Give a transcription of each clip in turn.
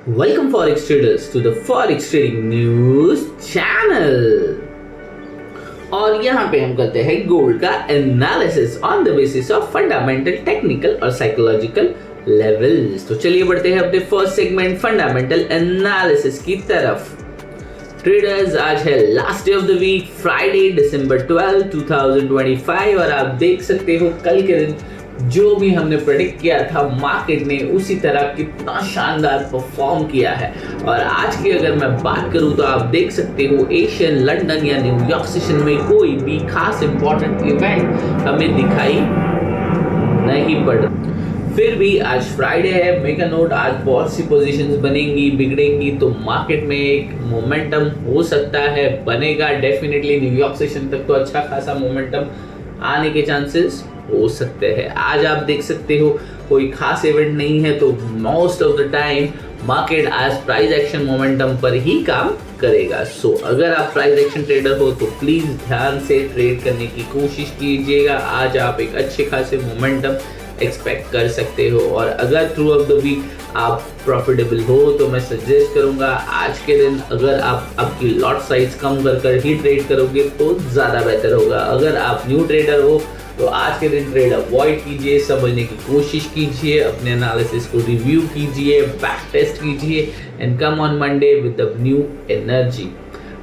Welcome Forex traders to the Forex Trading News channel। और यहाँ पे हम करते हैं गोल्ड का analysis on the basis of fundamental, technical और साइकोलॉजिकल लेवल्स। तो चलिए बढ़ते हैं अपने फर्स्ट सेगमेंट फंडामेंटल एनालिसिस की तरफ। ट्रेडर्स, आज है last day of the week, Friday December 12, 2025 और आप देख सकते हो कल के दिन जो भी हमने प्रेडिक्ट किया था मार्केट ने उसी तरह कितना शानदार परफॉर्म किया है। और आज की अगर मैं बात करूं तो आप देख सकते हो एशियन, लंदन या न्यूयॉर्क सेशन में कोई भी खास इंपॉर्टेंट इवेंट हमें दिखाई नहीं पड़ रहा। फिर भी आज फ्राइडे है, मेक अ नोट, आज बहुत सी पोजीशंस बनेंगी, बिगड़ेंगी, तो मार्केट में एक मोमेंटम हो सकता है, बनेगा डेफिनेटली। न्यूयॉर्क सेशन तक तो अच्छा खासा मोमेंटम आने के चांसेस हो सकते हैं। आज आप देख सकते हो कोई खास इवेंट नहीं है, तो most of the time market आज प्राइस एक्शन मोमेंटम पर ही काम करेगा। सो अगर आप प्राइस एक्शन ट्रेडर हो तो प्लीज ध्यान से ट्रेड करने की कोशिश कीजिएगा। आज आप एक अच्छे खासे मोमेंटम एक्सपेक्ट कर सकते हो। और अगर थ्रू आउट द वीक आप प्रॉफिटेबल हो तो मैं सजेस्ट करूंगा आज के दिन अगर आप आपकी लॉट साइज कम कर ही ट्रेड करोगे तो ज़्यादा बेहतर होगा। अगर आप न्यू ट्रेडर हो तो आज के दिन ट्रेड अवॉइड कीजिए, समझने की कोशिश कीजिए, अपने एनालिसिस को रिव्यू कीजिए, बैक टेस्ट कीजिए and come on Monday with the new energy.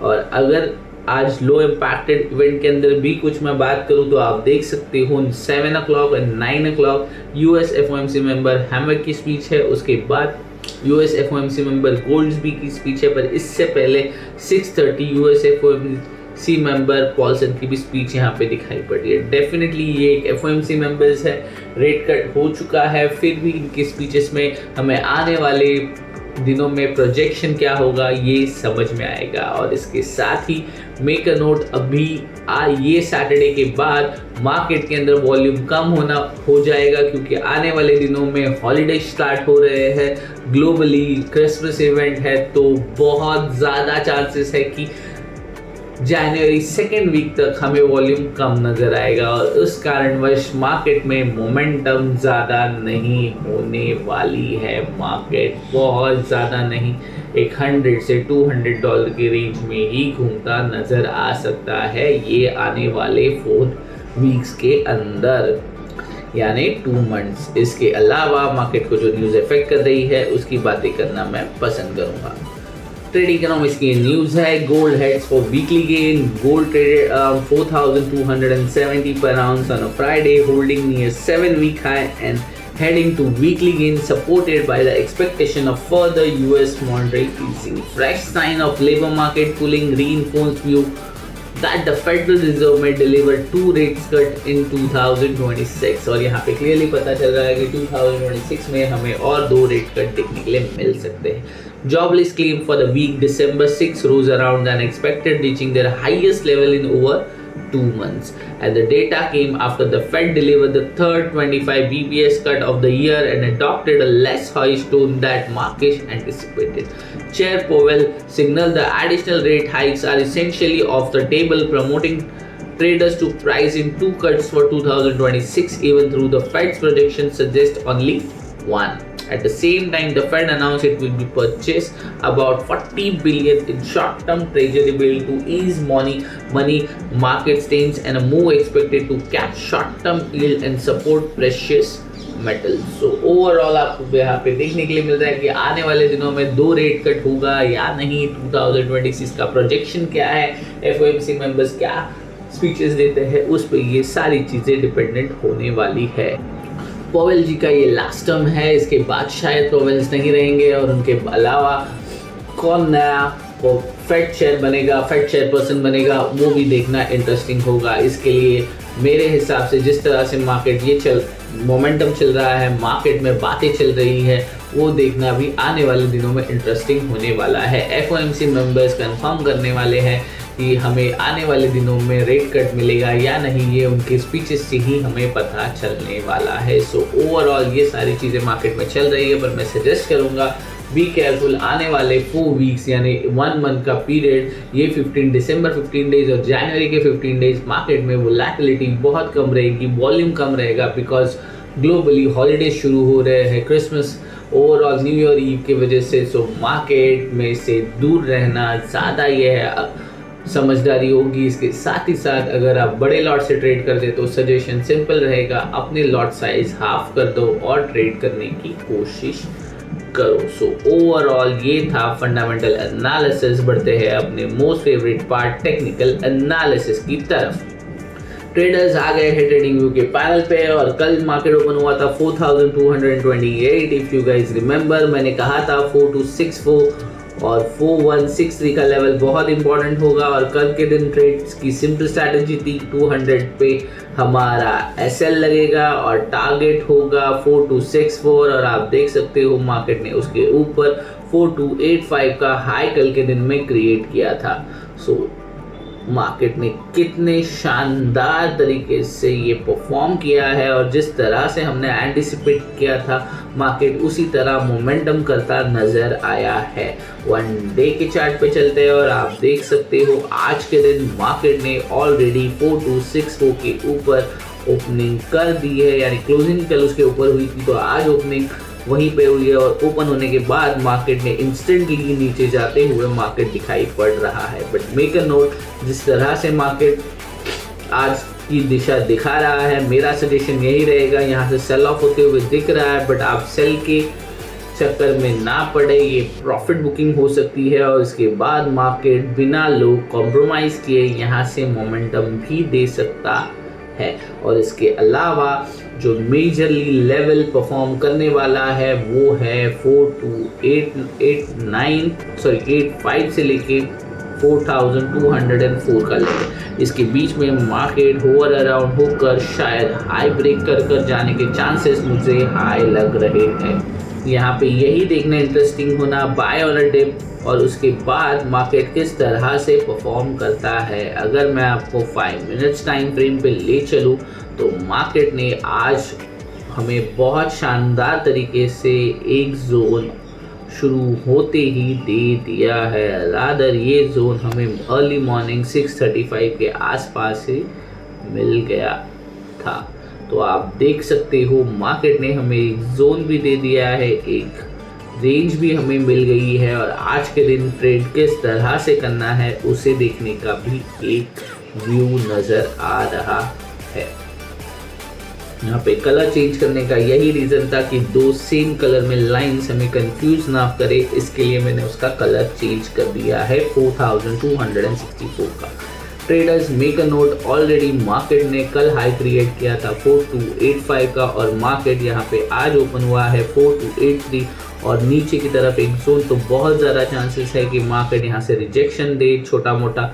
और अगर आज लो इम्पैक्टेड इवेंट के अंदर भी कुछ मैं बात करूं तो आप देख सकते हो 7 o'clock and 9 o'clock US FOMC member hammer की स्पीच है, उसके बाद यूएस एफओएमसी मेंबर गोल्ड्सबी की स्पीच है, पर इससे पहले 6:30 यूएस एफओएमसी मेंबर पॉल्सन की भी स्पीच यहाँ पे दिखाई पड़ रही है। डेफिनेटली ये एक एफओएमसी मेंबर्स है, रेट कट हो चुका है, फिर भी इनकी स्पीचेस में हमें आने वाले दिनों में प्रोजेक्शन क्या होगा ये समझ में आएगा। और इसके साथ ही मेक अ नोट, अभी ये सैटरडे के बाद मार्केट के अंदर वॉल्यूम कम होना हो जाएगा क्योंकि आने वाले दिनों में हॉलीडे स्टार्ट हो रहे हैं, ग्लोबली क्रिसमस इवेंट है, तो बहुत ज़्यादा चांसेस है कि जनवरी सेकेंड वीक तक हमें वॉल्यूम कम नजर आएगा और उस कारणवश मार्केट में मोमेंटम ज़्यादा नहीं होने वाली है। मार्केट बहुत ज़्यादा नहीं, एक $100 से $200 के रेंज में ही घूमता नज़र आ सकता है ये आने वाले 4 वीक्स के अंदर, यानी 2 मंथ्स। इसके अलावा मार्केट को जो न्यूज़ इफेक्ट कर रही है उसकी बातें करना मैं पसंद करूँगा। ट्रेड इकोनॉमिक्स की न्यूज है, gold heads for weekly gain, gold traded 4270 per ounce on a Friday, holding near 7-week high and heading to weekly gain, supported by the expectation of further US monetary easing. Fresh sign of labor market cooling reinforced view that the Federal Reserve may deliver 2 rate cut in 2026। और यहाँ पे clearly पता चल रहा है कि 2026 में हमें और 2 रेट कट देखने के लिए मिल सकते हैं। Jobless claim for the week December 6 rose around than expected, reaching their highest level in over 2 months. And the data came after the Fed delivered the third 25 BPS cut of the year and adopted a less hawkish tone that markets anticipated. Chair Powell signaled the additional rate hikes are essentially off the table, promoting traders to price in 2 cuts for 2026, even though the Fed's projections suggest only 1. At the same time, the Fed announced it will be purchase about $40 billion in short-term treasury bill to ease money market strains, and a move expected to cap short-term yield and support precious metals. So overall आपको यहाँ पे देखने के लिए मिल रहा है कि आने वाले दिनों में 2 रेट कट होगा या नहीं, 2026 का प्रोजेक्शन क्या है, एफओएमसी मेंबर्स क्या स्पीचेस देते हैं, उस पर ये सारी चीज़ें डिपेंडेंट होने वाली है। पॉवेल जी का ये लास्ट टर्म है, इसके बाद शायद पॉवेल्स नहीं रहेंगे और उनके अलावा कौन नया फेड चेयर बनेगा, फेड चेयरपर्सन बनेगा, वो भी देखना इंटरेस्टिंग होगा। इसके लिए मेरे हिसाब से जिस तरह से मार्केट मोमेंटम चल रहा है, मार्केट में बातें चल रही है, वो देखना भी आने वाले दिनों में इंटरेस्टिंग होने वाला है। एफओएमसी मेंबर्स कंफर्म करने वाले हैं कि हमें आने वाले दिनों में रेट कट मिलेगा या नहीं, ये उनके स्पीचेस से ही हमें पता चलने वाला है। सो ओवरऑल ये सारी चीज़ें मार्केट में चल रही है, पर मैं सजेस्ट करूँगा बी केयरफुल। आने वाले 4 वीक्स यानी 1 मंथ का पीरियड, ये 15 दिसंबर 15 डेज और जनवरी के 15 डेज मार्केट में वोलेटिलिटी बहुत कम रहेगी, वॉल्यूम कम रहेगा, बिकॉज ग्लोबली हॉलीडेज शुरू हो रहे हैं, Christmas overall New Year Eve की वजह से सो मार्केट में से दूर रहना ज़्यादा ये है समझदारी होगी। इसके साथ ही साथ अगर आप बड़े लॉट से ट्रेड करते तो सजेशन सिंपल रहेगा, अपने लॉट साइज हाफ कर दो और ट्रेड करने की कोशिश करो। सो ओवरऑल ये था फंडामेंटल एनालिसिस। बढ़ते हैं अपने most favourite part technical analysis की तरफ। ट्रेडर्स आ गए हैं ट्रेडिंग व्यू के पैनल पे और कल मार्केट ओपन हुआ था 4228। इफ यू गाइस रिमेंबर, मैंने कहा था 4264 और 4163 का लेवल बहुत इंपॉर्टेंट होगा। और कल के दिन ट्रेड्स की सिंपल स्ट्रैटेजी थी 200 पे हमारा एसएल लगेगा और टारगेट होगा 4264। और आप देख सकते हो मार्केट ने उसके ऊपर 4285 का हाई कल के दिन में क्रिएट किया था। सो मार्केट ने कितने शानदार तरीके से ये परफॉर्म किया है और जिस तरह से हमने एंटिसिपेट किया था मार्केट उसी तरह मोमेंटम करता नज़र आया है। वन डे के चार्ट पे चलते हैं और आप देख सकते हो आज के दिन मार्केट ने ऑलरेडी 4264 के ऊपर ओपनिंग कर दी है, यानी क्लोजिंग कल उसके ऊपर हुई थी तो आज ओपनिंग वहीं पे हुई है। और ओपन होने के बाद मार्केट ने इंस्टेंटली नीचे जाते हुए मार्केट दिखाई पड़ रहा है। बट मेक अ नोट, जिस तरह से मार्केट आज की दिशा दिखा रहा है, मेरा सजेशन यही रहेगा, यहाँ से सेल ऑफ होते हुए दिख रहा है बट आप सेल के चक्कर में ना पड़े। ये प्रॉफिट बुकिंग हो सकती है और इसके बाद मार्केट बिना लो कॉम्प्रोमाइज़ किए यहाँ से मोमेंटम भी दे सकता है। और इसके अलावा जो मेजरली लेवल परफॉर्म करने वाला है वो है 85 से लेके 4204 का लेवल। इसके बीच में मार्केट होवर अराउंड होकर शायद हाई ब्रेक कर जाने के चांसेस मुझे हाई लग रहे हैं। यहाँ पे यही देखना इंटरेस्टिंग होना बाय ऑन अ डिप और उसके बाद मार्केट किस तरह से परफॉर्म करता है। अगर मैं आपको 5 मिनट्स टाइम फ्रेम पे ले चलूँ तो मार्केट ने आज हमें बहुत शानदार तरीके से एक जोन शुरू होते ही दे दिया है। रादर ये जोन हमें अर्ली मॉर्निंग 6:35 के आसपास ही मिल गया था। तो आप देख सकते हो मार्केट ने हमें एक जोन भी दे दिया है, एक रेंज भी हमें मिल गई है और आज के दिन ट्रेड किस तरह से करना है उसे देखने का भी एक व्यू नज़र आ रहा है। यहाँ पे कलर चेंज करने का यही रीज़न था कि दो सेम कलर में लाइंस हमें कंफ्यूज ना करे, इसके लिए मैंने उसका कलर चेंज कर दिया है 4264 का। Traders make a note, already market ने कल हाई क्रिएट किया था 4285 का और मार्केट यहाँ पे आज ओपन हुआ है 4283 और नीचे की तरफ एक जोन। तो बहुत ज़्यादा चांसेस है कि मार्केट यहाँ से रिजेक्शन दे, छोटा मोटा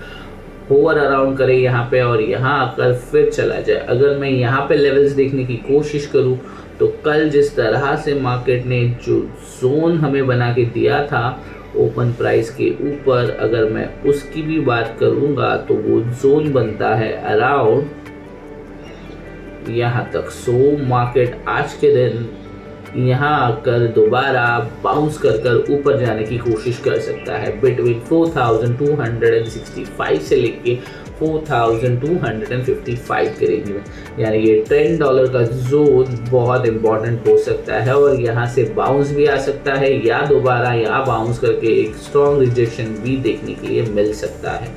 होवर अराउंड करे यहाँ पे और यहाँ आकर फिर चला जाए। अगर मैं यहाँ पे लेवल्स देखने की कोशिश करूँ तो कल जिस तरह से मार्केट ने जो जोन हमें बना के दिया था ओपन प्राइस के ऊपर, अगर मैं उसकी भी बात करूँगा तो वो जोन बनता है अराउंड यहाँ तक। सो मार्केट आज के दिन यहाँ आकर दोबारा बाउंस कर ऊपर जाने की कोशिश कर सकता है बिटवीन 4265 से लेके 4255 के रेंज में, यानी ये $10 का जोन बहुत इंपॉर्टेंट हो सकता है और यहाँ से बाउंस भी आ सकता है या दोबारा यहाँ बाउंस करके एक स्ट्रॉन्ग रिजेक्शन भी देखने के लिए मिल सकता है।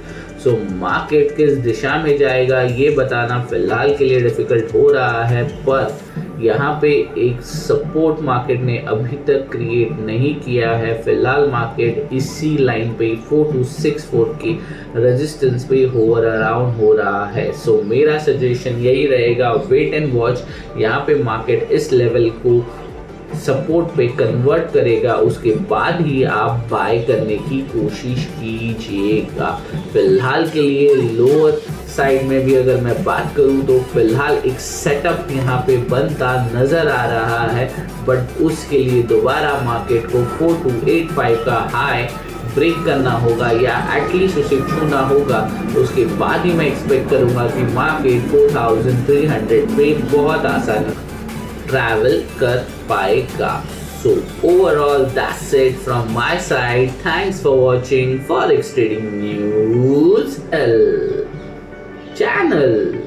सो मार्केट किस दिशा में जाएगा ये बताना फिलहाल के लिए डिफिकल्ट हो रहा है, पर यहाँ पे एक सपोर्ट मार्केट ने अभी तक क्रिएट नहीं किया है। फिलहाल मार्केट इसी लाइन पे 4264 की रेजिस्टेंस पे होवर अराउंड हो रहा है। सो मेरा सजेशन यही रहेगा, वेट एंड वॉच। यहाँ पे मार्केट इस लेवल को सपोर्ट पे कन्वर्ट करेगा, उसके बाद ही आप बाय करने की कोशिश कीजिएगा। फिलहाल के लिए लोअर साइड में भी अगर मैं बात करूं तो फिलहाल एक सेटअप यहाँ पे बनता नज़र आ रहा है, बट उसके लिए दोबारा मार्केट को 4285 का हाई ब्रेक करना होगा या एटलीस्ट उसे छूना होगा। उसके बाद ही मैं एक्सपेक्ट करूँगा कि मार्केट 4300 पे बहुत आसानी ट्रैवल कर पाएगा। So overall that's it from my side. Thanks for watching Forex Trading News L channel.